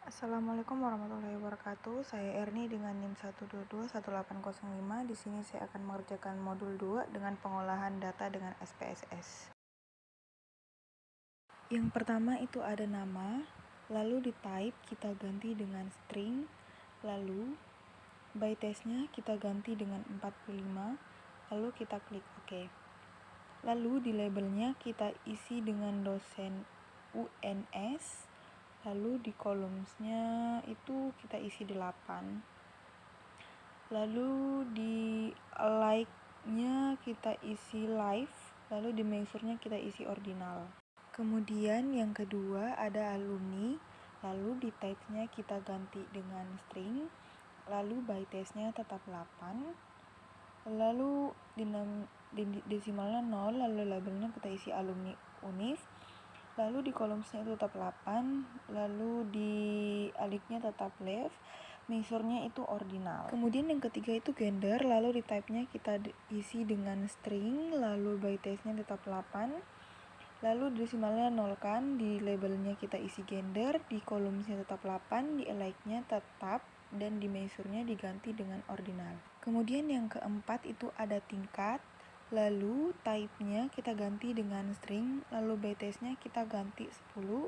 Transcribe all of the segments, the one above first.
Assalamualaikum warahmatullahi wabarakatuh. Saya Erni dengan NIM 1221805. Di sini saya akan mengerjakan modul 2 dengan pengolahan data dengan SPSS. Yang pertama itu ada nama, lalu di type kita ganti dengan string, lalu by testnya kita ganti dengan 45, lalu kita klik OK. Lalu di labelnya kita isi dengan dosen UNS, lalu di columns-nya itu kita isi 8. Lalu di like-nya kita isi live, lalu di measure-nya kita isi ordinal. Kemudian yang kedua ada alumni, lalu di type-nya kita ganti dengan string, lalu by test-nya tetap 8. Lalu di desimalnya 0, lalu labelnya kita isi alumni univ. Lalu di columns-nya itu tetap 8, lalu di aliknya tetap left, measure-nya itu ordinal. Kemudian yang ketiga itu gender, lalu di type-nya kita isi dengan string, lalu by test-nya tetap 8. Lalu desimalnya 0 kan, di labelnya kita isi gender, di columns-nya tetap 8, di aliknya tetap, dan di measure-nya diganti dengan ordinal. Kemudian yang keempat itu ada tingkat, lalu type-nya kita ganti dengan string, lalu by test-nya kita ganti 10.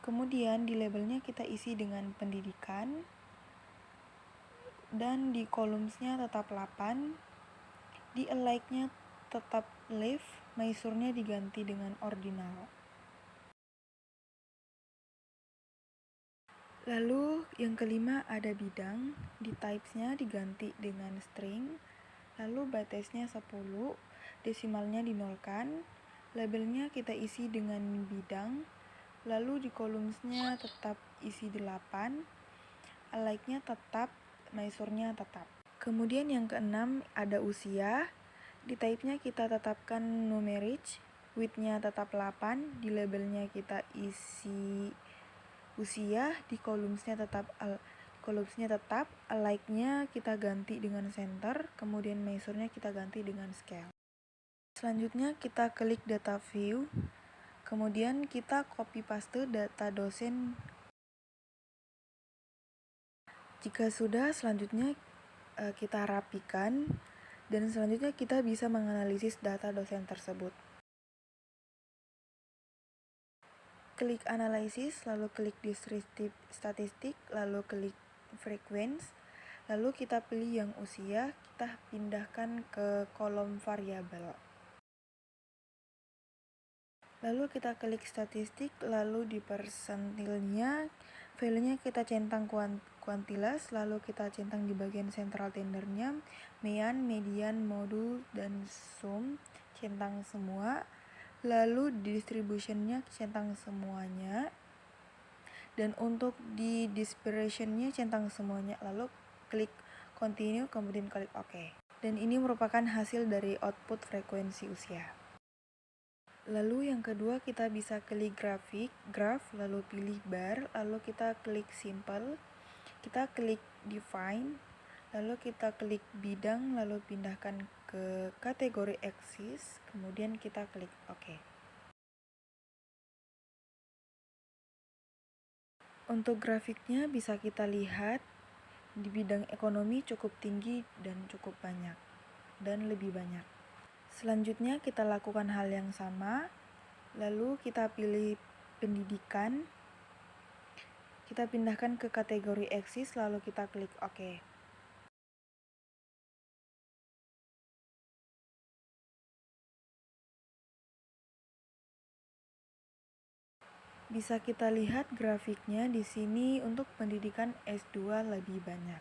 Kemudian di labelnya kita isi dengan pendidikan, dan di columns-nya tetap 8, di align-nya tetap left, measure-nya diganti dengan ordinal. Lalu yang kelima ada bidang, di types-nya diganti dengan string, lalu by test-nya 10, desimalnya dinolkan, labelnya kita isi dengan bidang, lalu di columns-nya tetap isi 8, align-nya tetap, measure-nya tetap. Kemudian yang keenam ada usia, di type-nya kita tetapkan numeric, width-nya tetap 8, di labelnya kita isi usia, di columns-nya tetap align-nya kita ganti dengan center, kemudian measure-nya kita ganti dengan scale. Selanjutnya kita klik data view, kemudian kita copy paste data dosen. Jika sudah, selanjutnya kita rapikan, dan selanjutnya kita bisa menganalisis data dosen tersebut. Klik analisis, lalu klik descriptive statistik, lalu klik frequency, lalu kita pilih yang usia, kita pindahkan ke kolom variabel. Lalu kita klik statistik, lalu di persentilnya, value-nya kita centang kuantilas, lalu kita centang di bagian central tendernya, mean, median, modul, dan sum, centang semua. Lalu di distribution-nya centang semuanya, dan untuk di dispersion-nya centang semuanya, lalu klik continue, kemudian klik OK. Dan ini merupakan hasil dari output frekuensi usia. Lalu yang kedua kita bisa klik graph, lalu pilih bar, lalu kita klik simple, kita klik define, lalu kita klik bidang, lalu pindahkan ke kategori axis, kemudian kita klik OK. Untuk grafiknya bisa kita lihat di bidang ekonomi cukup tinggi dan cukup banyak, dan lebih banyak. Selanjutnya kita lakukan hal yang sama, lalu kita pilih pendidikan, kita pindahkan ke kategori axis, lalu kita klik OK. Bisa kita lihat grafiknya di sini untuk pendidikan S2 lebih banyak.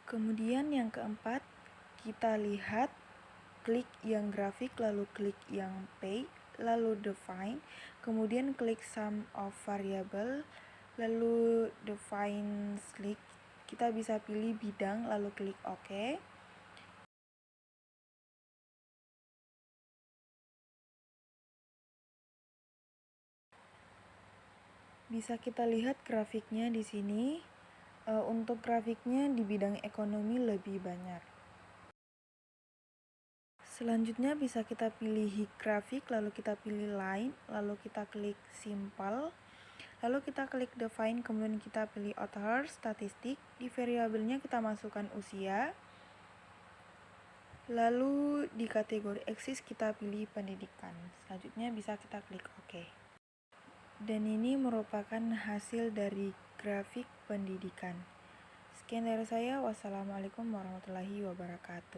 Kemudian yang keempat, kita lihat klik yang grafik, lalu klik yang pay, lalu define, kemudian klik sum of variable, lalu define slick. Kita bisa pilih bidang, lalu klik OK. Bisa kita lihat grafiknya di sini. Untuk grafiknya di bidang ekonomi lebih banyak. Selanjutnya bisa kita pilih grafik, lalu kita pilih line, lalu kita klik simple, lalu kita klik define, kemudian kita pilih author, statistik. Di variabelnya kita masukkan usia, lalu di kategori eksis kita pilih pendidikan. Selanjutnya bisa kita klik OK. Dan ini merupakan hasil dari grafik pendidikan. Sekian dari saya. Wassalamualaikum warahmatullahi wabarakatuh.